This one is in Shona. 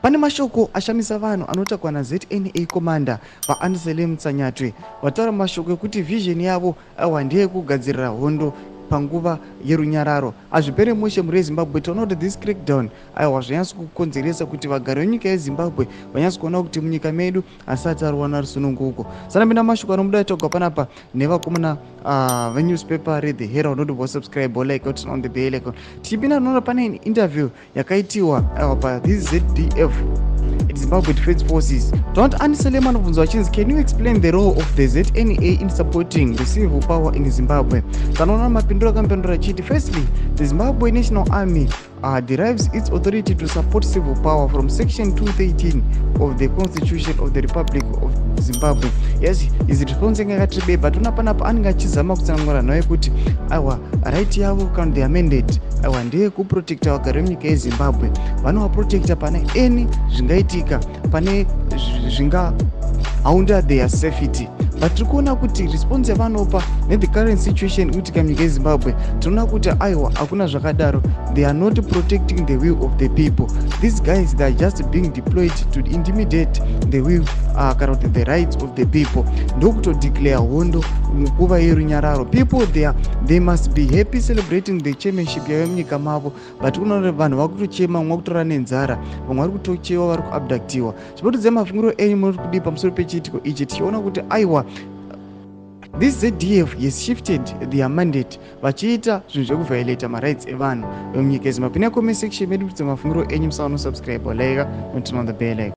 Pane mashoko ashamisa vanhu anotakwa naZNA commander vaAnselm Sanyatwe vataura mashoko ekuti vision yavo ndeye kugadzirira hondo panguva yerunyararo. Hazvipere mushe muri Zimbabwe toona kuti this crackdown zvanyatsa kukonzeresa kuti vagari venyika yeZimbabwe vanyatsa kuona kuti munyika medu asati ariwana rusununguko. Sanapinda mashoko anomuda togwa panapa nevakomana venewspaper reThe Herald noti subscribe like turn on the bell icon. Tichipinda tinoona pane interview yakaitiwa this ZDF Zimbabwe Defense Forces. Don't Anselm anobvunzwa achinzi, can you explain the role of the ZNA in supporting the civil power in Zimbabwe? Tanoona mapinduro akapindura achiti, firstly, the Zimbabwe National Army derives its authority to support civil power from section 213 of the Constitution of the Republic of Zimbabwe. Yes, is response yakati but unapanapa anenge achizama kutsanangura naye kuti right yavo kana their mandate ndeye kuprotecta vagari venyika yeZimbabwe. Vanovaprotecta pane any zvingaitika, pane zvingahaunda their safety. But tiri kuona kuti response yavanopa nethe current situation kuti munyika yeZimbabwe tinoona kuti hakuna zvakadaro. They are not protecting the will of the people. These guys, they are just being deployed to intimidate the will kana kuti the rights of the people. Ndokutodeclare hondo nguva yerunyararo. People they must be happy celebrating the chairmanship yavo munyika mavo, but kunoona vanhu vakutochema, mumwe kutora nenzara, vamwe vari kutochewa, vari kuabductiwa. Zvinotidzai mafungiro enyu muri kudii pamusoro pechiitiko ichi, tichiona kuti this ZDF has shifted their mandate vachiita zvinhu zvekuviolata marights evanhu vemunyika yeZimbabwe. Pine comment section medu kuti mafungiro enyu musaona subscribe like and turn on the bell icon.